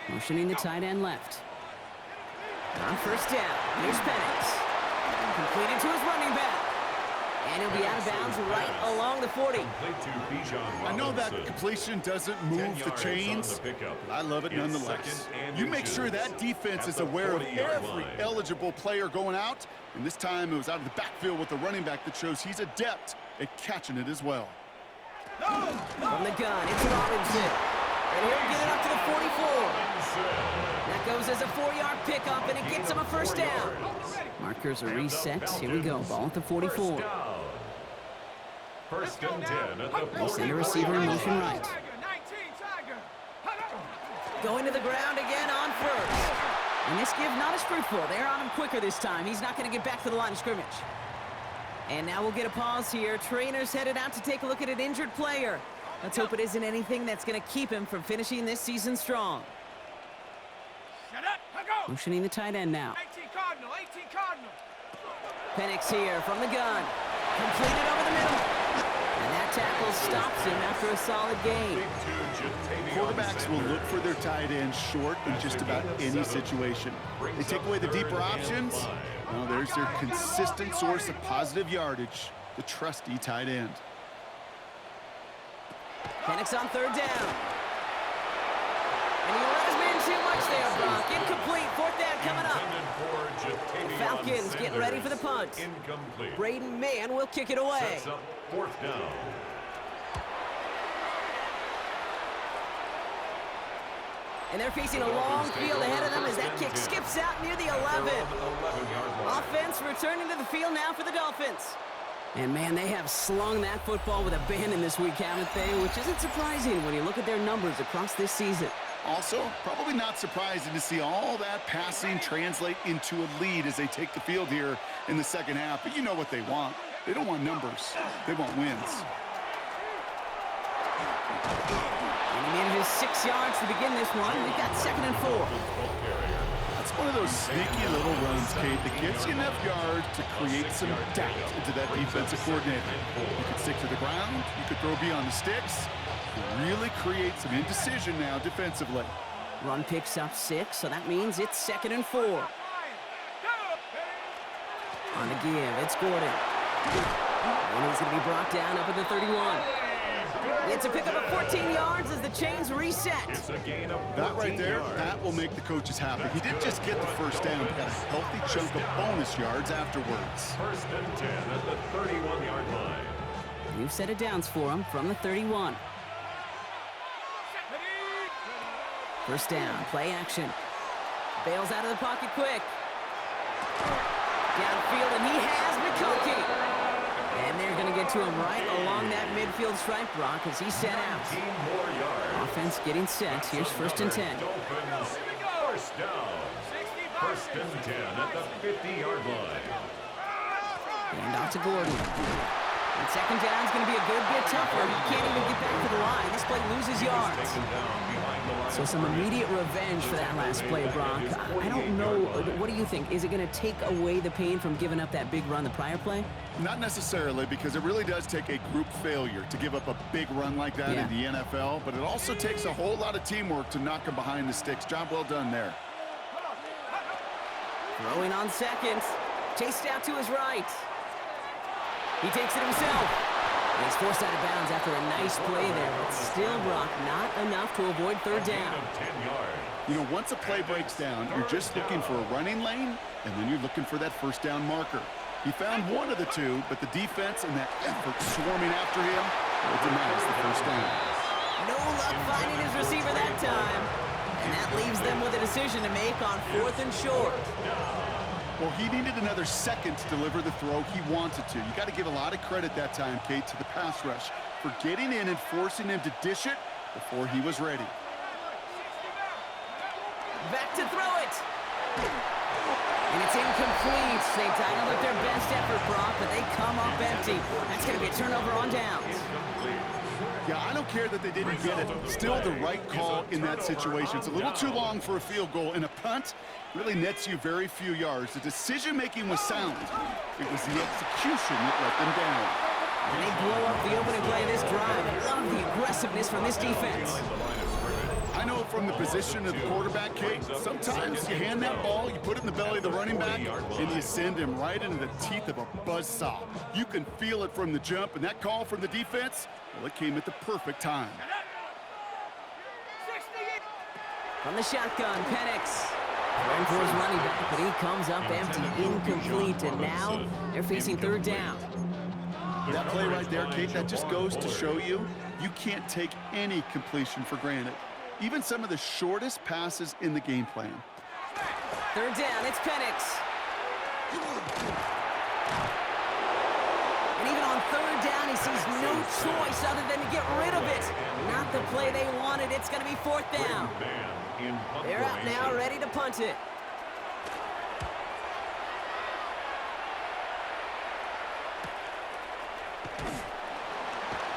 Motioning the tight end left. On 1st down, here's Penix. Completed to his running back. And he'll be out of bounds right along the 40. I know that completion doesn't move the chains, but I love it nonetheless. You make sure that defense is aware of every eligible player going out, and this time it was out of the backfield with the running back that shows he's adept at catching it as well. From the gun, it's Robinson. And he'll get it up to the 44. That goes as a 4-yard pickup, and it gets him a 1st down. Markers are reset. Here we go. Ball at the 44. 1st and 10 at the They send a receiver in motion right. Going to the ground again on 1st. And this give not as fruitful. They're on him quicker this time. He's not going to get back to the line of scrimmage. And now we'll get a pause here. Trainers headed out to take a look at an injured player. Let's hope it isn't anything that's going to keep him from finishing this season strong. Motioning the tight end now. 18 Cardinal, 18 Cardinal. Penix here from the gun. Completed over the middle. And that tackle stops him after a solid gain. Quarterbacks will look for their tight end short in just about any situation. They take away the deeper options. Well, there's their consistent source of positive yardage, the trusty tight end. Penix on 3rd down. And he let his man too much there, Brock. Incomplete. Fourth down coming up. Falcons getting ready for the punt. Incomplete. Braden Mann will kick it away. Sets up fourth down. And they're facing a long field ahead of them as that kick skips out near the 11. Offense returning to the field now for the Dolphins. And, man, they have slung that football with abandon this week, haven't they? Which isn't surprising when you look at their numbers across this season. Also, probably not surprising to see all that passing translate into a lead as they take the field here in the second half. But you know what they want. They don't want numbers. They want wins. And he manages 6 yards to begin this one. We've got 2nd and 4. That's one of those sneaky little runs, Kate, that gets you enough yards to create some doubt into that defensive coordinator. You could stick to the ground. You could throw beyond the sticks. Really create some indecision now defensively. Run picks up 6, so that means it's 2nd and 4. On the give, it's Gordon. And he's going to be brought down up at the 31. It's a pickup of 14 yards as the chains reset. That right there, that will make the coaches happy. He didn't just get the first down, but got a healthy chunk of bonus yards afterwards. 1st and 10 at the 31-yard line. New set of downs for him from the 31. First down, play action. Bails out of the pocket quick. Downfield, and he has McConkey. And they're going to get to him right along that midfield stripe, Brock, as he's set out. Offense getting set. Here's 1st and 10. First down. 1st and 10 at the 50-yard line. And off to Gordon. And 2nd down is going to be a good bit tougher. He can't even get back to the line. This play loses yards. So some immediate revenge for that last play, Brock. I don't know. What do you think? Is it going to take away the pain from giving up that big run the prior play? Not necessarily, because it really does take a group failure to give up a big run like that in the NFL, but it also takes a whole lot of teamwork to knock him behind the sticks. Job well done there. Throwing on 2nd. Chased out to his right. He takes it himself. And he's forced out of bounds after a nice play there, but still, Brock, not enough to avoid 3rd down. You know, once a play breaks down, you're just looking for a running lane, and then you're looking for that 1st down marker. He found one of the two, but the defense and that effort swarming after him will deny the 1st down. No luck finding his receiver that time. And that leaves them with a decision to make on 4th and short. Well, he needed another second to deliver the throw he wanted to. You got to give a lot of credit that time, Kate, to the pass rush for getting in and forcing him to dish it before he was ready. Back to throw it. And it's incomplete. They dialed up their best effort, Brock, but they come up empty. That's going to be a turnover on downs. Yeah, I don't care that they didn't get it. Still the right call in that situation. It's a little too long for a field goal, and a punt really nets you very few yards. The decision-making was sound. It was the execution that let them down. And they blow up the opening play of this drive. Love the aggressiveness from this defense. I know from the position of the quarterback, Kate, sometimes you hand that ball, you put it in the belly of the running back, and you send him right into the teeth of a buzzsaw. You can feel it from the jump, and that call from the defense, well, it came at the perfect time. From the shotgun, Penix. Going for his running back, but he comes up empty, incomplete, and now they're facing 3rd down. That play right there, Kate, that just goes to show you, you can't take any completion for granted. Even some of the shortest passes in the game plan. 3rd down, it's Penix. And even on 3rd down, he sees no choice other than to get rid of it. Not the play they wanted. It's going to be 4th down. They're out now, ready to punt it.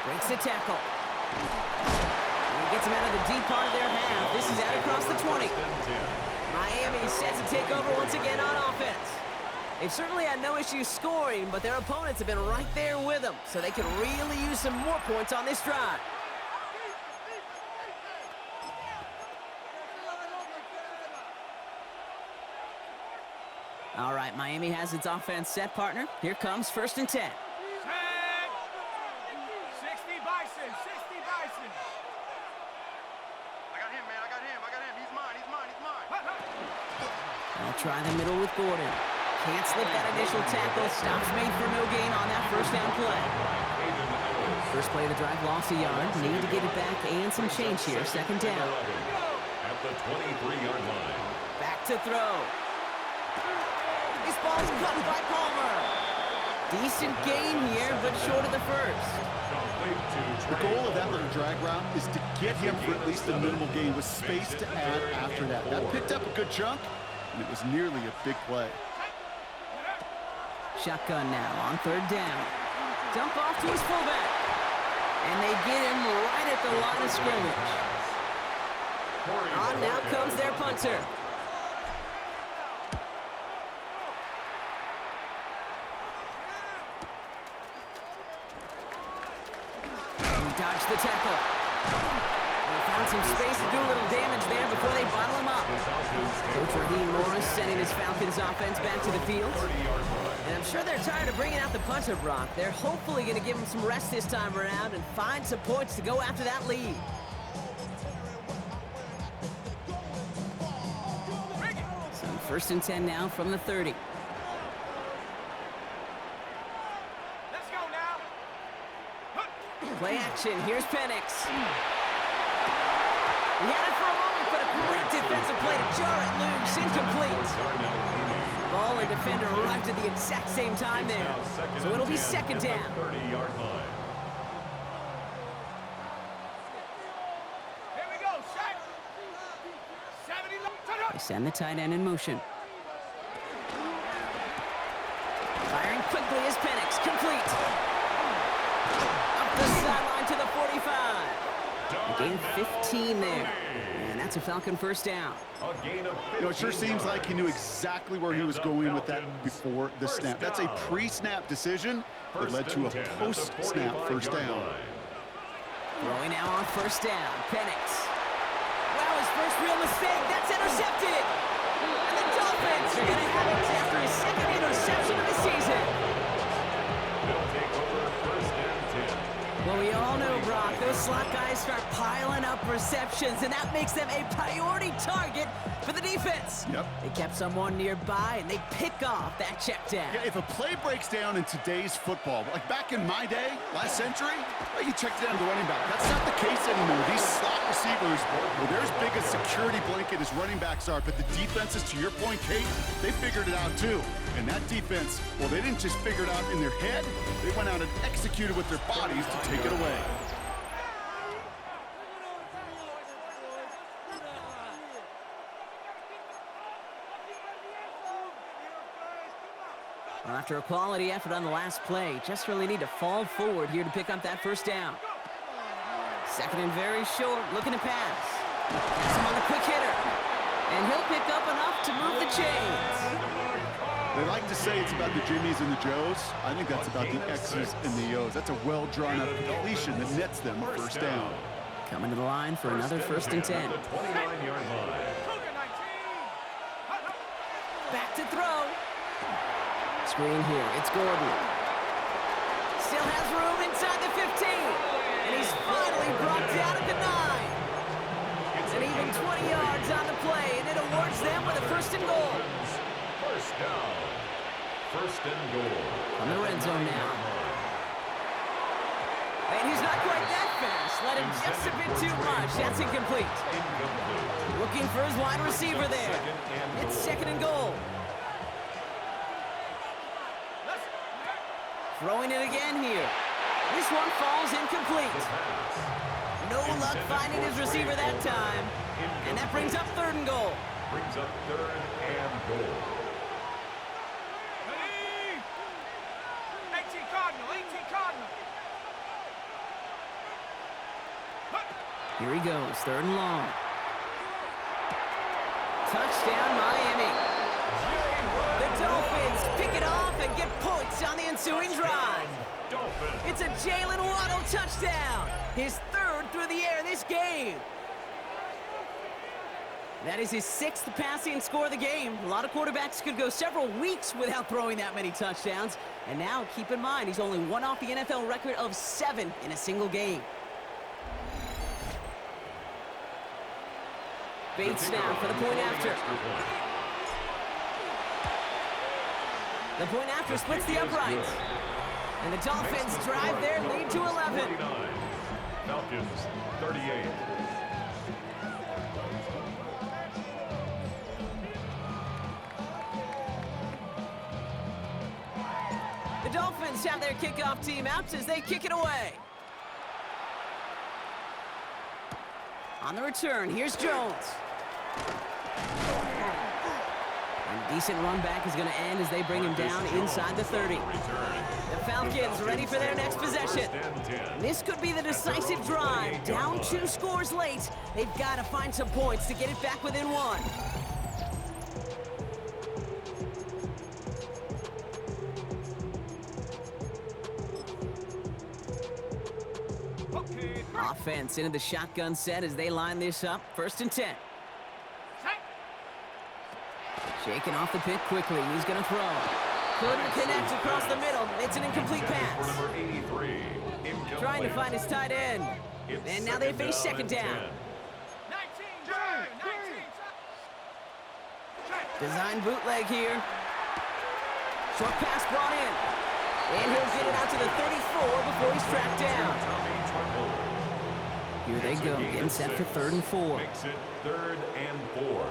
Breaks the tackle. And he gets him out of the deep part of their half. This is out across the 20. Miami set to take over once again on offense. They've certainly had no issues scoring, but their opponents have been right there with them, so they can really use some more points on this drive. All right, Miami has its offense set, partner. Here comes 1st and 10. 60 Bison, 60 Bison. I got him, man. I got him. He's mine. try the middle with Gordon. Can't slip that initial tackle. Stops made for no gain on that first down play. First play of the drive, lost a yard. Need to get it back and some change here. Second down. At the 23-yard line. Back to throw. This ball's cut by Palmer. Decent gain here, but short of the first. The goal of that little drag route is to get him for at least a minimal gain with space to add after that. That picked up a good chunk, and it was nearly a big play. Shotgun now on third down. Dump off to his fullback. And they get him right at the line of scrimmage. On now comes their punter. Dodged the tackle. They found some space to do a little damage there before they bottle him up. Coach Raheem Morris sending his Falcons offense back to the field. And I'm sure they're tired of bringing out the punter, Brock. They're hopefully going to give him some rest this time around and find some points to go after that lead. So first and 10 now from the 30. Let's go now. Play action. Here's Penix. He had it for a moment, but a great defensive play to jar it loose. Incomplete. Ball and defender arrived at the exact same time there. So it'll be second down. 30-yard line. Here we go. Set. 70. They send the tight end in motion. Firing quickly is Penix. Complete. Up the sideline to the 45. A gain of 15 there. And that's a Falcon first down. It sure seems like he knew exactly where he was going with that before the snap. That's a pre-snap decision that led to a post-snap first down. Throwing now on first down. Penix. Wow, his first real mistake. That's intercepted. And the Dolphins are going to have it after his second interception of the season. They'll take over first and 10. Well, we all know, Brock, those slot guys start piling up receptions, and that makes them a priority target for the defense. Yep. They kept someone nearby, and they pick off that check down. Yeah, if a play breaks down in today's football, like back in my day, last century, well, you checked down the running back. That's not the case anymore. These slot receivers, well, they're as big a security blanket as running backs are, but the defenses, to your point, Kate, they figured it out too. And that defense, well, they didn't just figure it out in their head. They went out and executed with their bodies to take it away. Well, after a quality effort on the last play, just really need to fall forward here to pick up that first down. Second and very short, looking to pass. Pass him on the quick hitter. And he'll pick up enough to move the chains. They like to say it's about the Jimmies and the Joes. I think that's about the X's and the O's. That's a well-drawn-up completion that nets them a first down. Coming to the line for another first and 10. 29-yard line. Back to throw. Screen here. It's Gordon. Still has room inside the 15. And he's finally brought down at the 9. It's an even 20 yards on the play, and it awards them with a first and goal. First down. First and goal. On the red zone now. And he's not quite that fast. Let him just a bit too much. That's incomplete. Looking for his wide receiver there. It's second and goal. Throwing it again here. This one falls incomplete. No luck finding his receiver that time. And that brings up third and goal. Brings up third and goal. 18 Cardinal, 18 Cardinal. Here he goes, third and long. Touchdown, Miami. The Dolphins pick it off and get points on the ensuing drive. It's a Jalen Waddle touchdown. His third through the air this game. That is his 6th passing score of the game. A lot of quarterbacks could go several weeks without throwing that many touchdowns. And now, keep in mind, he's only one off the NFL record of 7 in a single game. Bates now for the point after. The point after splits the uprights. And the Dolphins drive their lead to 11. 49. Falcons 38. The Dolphins have their kickoff team out as they kick it away. On the return, here's Jones. And a decent run back is going to end as they bring him down inside the 30. The Falcons ready for their next possession. This could be the decisive drive. Down 2 scores late. They've got to find some points to get it back within 1. Offense into the shotgun set as they line this up. 1st and 10. Shaking off the pick quickly. He's going to throw. Couldn't connect across the middle. It's an incomplete pass. Number 83. Trying to find his tight end. And now they face 2nd down. 19. Design bootleg here. Short pass brought in. And he'll get it out to the 34 before he's tracked down. Here they go, getting set for 3rd and 4. Makes it 3rd and 4.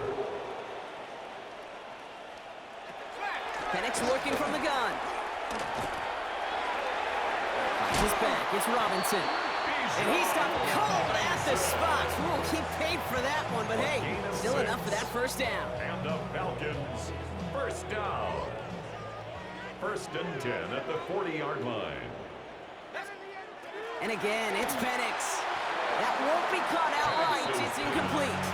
Penix working from the gun. Finds his back. It's Robinson. And he stopped cold at the spot. We'll keep paid for that one, but hey, still enough for that 1st down. And the Falcons, 1st down. 1st and 10 at the 40-yard line. And again, it's Penix. That won't be caught outright. It's incomplete.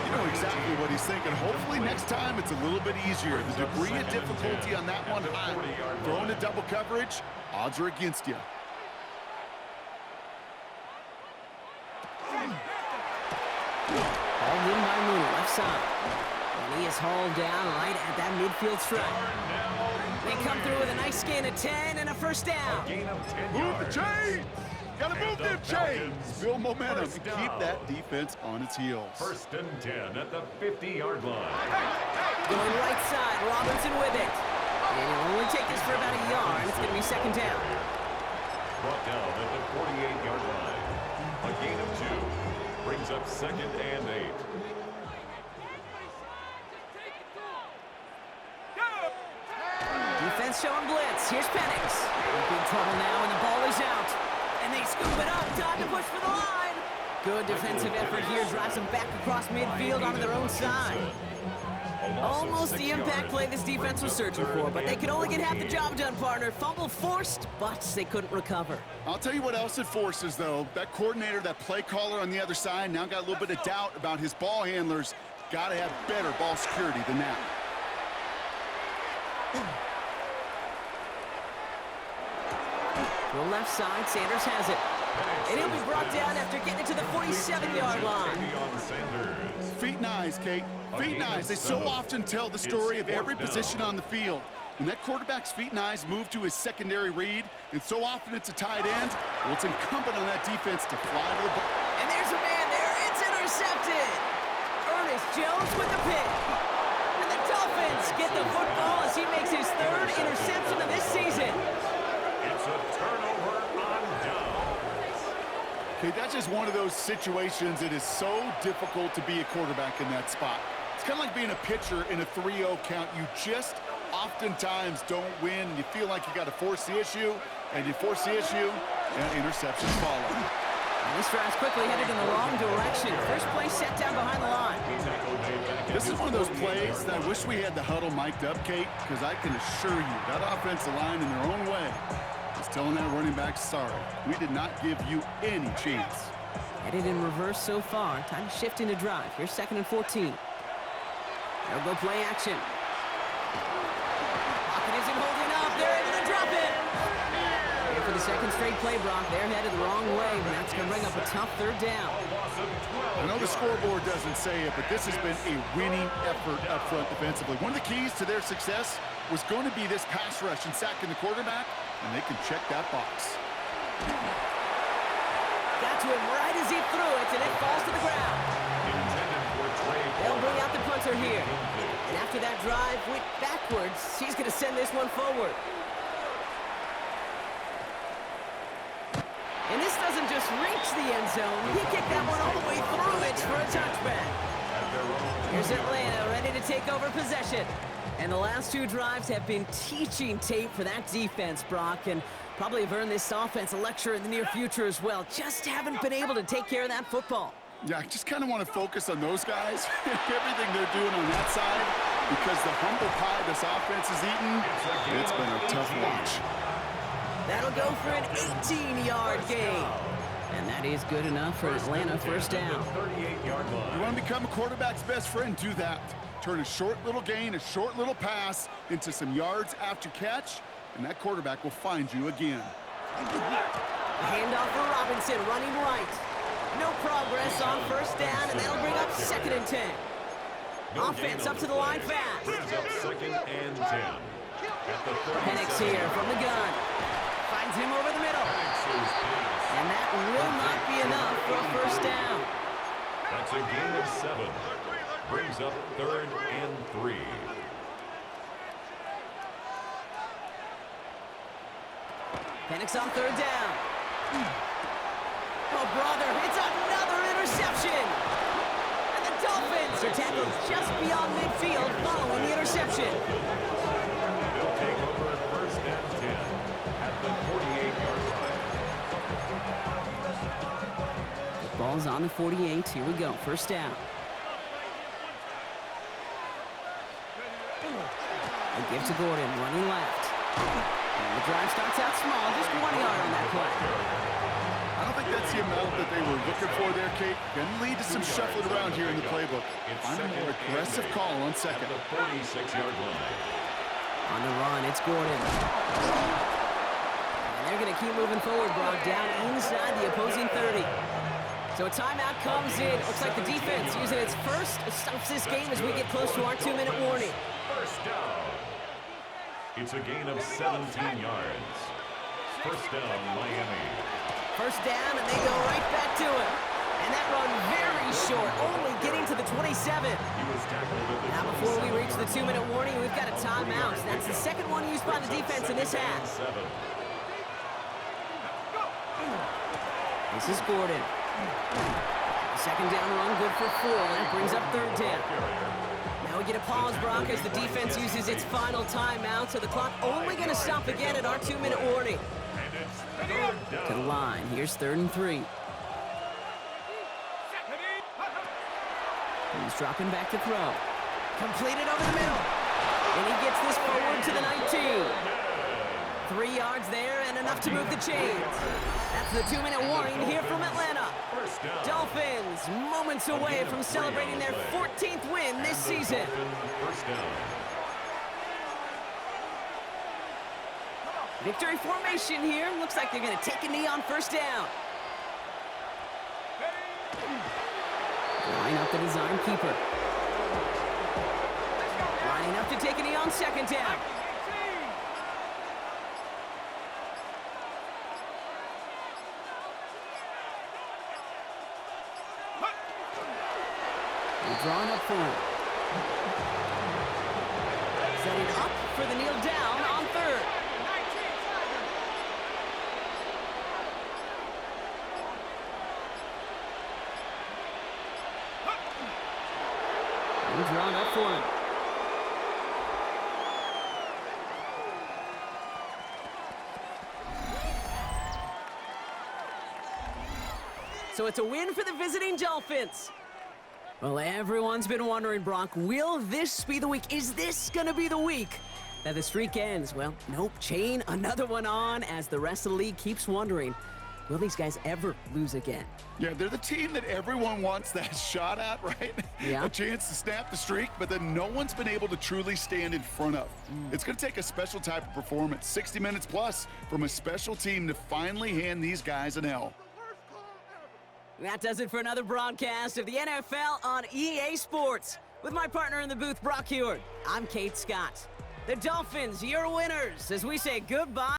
You know exactly what he's thinking. Hopefully next time it's a little bit easier. The degree of difficulty on that one high. Throwing a double coverage, odds are against you. Hauled in by Mooney, left side. And he is hauled down right at that midfield stripe. They come through with a nice gain of 10 and a 1st down. Gain of 10 Move the yards. chains! Gotta move them chains! Build momentum and 1st keep down. that defense on its heels. 1st and 10 at the 50-yard line. Going right side, Robinson with it. And he'll only take this for about a yard. It's going to be 2nd down. Brought down at the 48-yard line. A gain of 2 brings up 2nd and 8. Defense showing blitz. Here's Penix. In big trouble now, and the ball is out. And they scoop it up. Time to push for the line. Good defensive effort here. Drives them back across midfield onto their own side. Almost the impact play this defense was searching for, but they could only get half the job done, partner. Fumble forced, but they couldn't recover. I'll tell you what else it forces, though. That coordinator, that play caller on the other side, now got a little bit of doubt about his ball handlers. Got to have better ball security than that. To the left side, Sanders has it. And he'll be brought down after getting it to the 47-yard line. Feet and eyes, Kate. Feet and eyes. They so often tell the story of every position on the field. When that quarterback's feet and eyes move to his secondary read, and so often it's a tight end, well, it's incumbent on that defense to fly to the ball. And there's a man there. It's intercepted. Ernest Jones with the pick. And the Dolphins get the football as he makes his 3rd interception of this season. It's a turnover on downs. Okay, that's just one of those situations. It is so difficult to be a quarterback in that spot. It's kind of like being a pitcher in a 3-0 count. You just oftentimes don't win. You feel like you got to force the issue, and you force the issue, and interceptions follow. And this drive's quickly headed in the wrong direction. First play set down behind the line. This is one of those plays that I wish we had the huddle mic'd up, Kate, because I can assure you that offensive line in their own way is telling that running back, sorry, we did not give you any chance. Headed in reverse so far. Time to shift into drive. Here's 2nd and 14. They'll go play action. Pocket isn't holding up. They're able to drop it. And for the 2nd straight play, Brock, they're headed the wrong way, and that's going to bring up a tough 3rd down. I know the scoreboard doesn't say it, but this has been a winning effort up front defensively. One of the keys to their success was going to be this pass rush and sacking the quarterback, and they can check that box. Got to him right as he threw it, and it falls to the ground. Intended for Trey They'll bring out the punter here. And after that drive went backwards, he's going to send this one forward. And this doesn't just reach the end zone. He kicked that one all the way through it for a touchback. Here's Atlanta ready to take over possession. And the last two drives have been teaching tape for that defense, Brock, and probably have earned this offense a lecture in the near future as well. Just haven't been able to take care of that football. Yeah, I just kind of want to focus on those guys, everything they're doing on that side, because the humble pie this offense has eaten, it's been a tough watch. That'll go for an 18-yard gain. And that is good enough for Atlanta first down. You want to become a quarterback's best friend, do that. Turn a short little gain, a short little pass into some yards after catch, and that quarterback will find you again. Handoff for Robinson, running right. No progress on first down, and that'll bring up 2nd and 10. Offense up to the line fast. Brings up 2nd and 10. Penix here from the gun. Finds him over the middle. And that will not be enough for a first down. That's a gain of 7. Brings up 3rd and 3. Penix on 3rd down. Oh, brother, it's another interception. And the Dolphins are tackled just beyond midfield following the interception. They'll take over 1st and 10 at the 48-yard line. The ball's on the 48. Here we go. First down. A give to Gordon, running left. And the drive starts out small, just 1 yard on that play. I don't think that's the amount that they were looking for there, Kate. Going to lead to some shuffling around here in the playbook. Find a more aggressive call on second. At the 46-yard line. On the run, it's Gordon. And they're going to keep moving forward, Brock, down inside the opposing 30. So a timeout comes in. Looks like the defense using its first stops this game as we get close to our 2-minute warning. First down. It's a gain of 17 yards. First down, Miami. First down, and they go right back to it. And that run very short, only getting to the 27. He was tackled at the Now before we reach the 2-minute warning, we've got a timeout. That's the second one used by the defense in this half. This is Gordon. Second down run, good for 4. That brings up 3rd down. Now we get a pause, Brock, as the defense uses its final timeout, so the clock only going to stop again at our 2-minute warning. To the line, here's 3rd and 3. He's dropping back to throw. Completed over the middle. And he gets this forward to the 19. 3 yards there and enough to move the chains. That's the 2-minute warning here from Atlanta. Dolphins moments away from celebrating their 14th win this season. First down. Victory formation here. Looks like they're going to take a knee on first down. Line up the design keeper. Lining up to take a knee on second down. Drawn up for him. Setting up for the kneel down on 3rd. And drawn up for him. So it's a win for the visiting Dolphins. Well, everyone's been wondering, Brock, will this be the week? Is this going to be the week that the streak ends? Well, nope, chain another one on as the rest of the league keeps wondering, will these guys ever lose again? Yeah, they're the team that everyone wants that shot at, right? Yeah. A chance to snap the streak, but then no one's been able to truly stand in front of. It's going to take a special type of performance, 60 minutes plus, from a special team to finally hand these guys an L. That does it for another broadcast of the NFL on EA Sports. With my partner in the booth, Brock Heward, I'm Kate Scott. The Dolphins, your winners, as we say goodbye.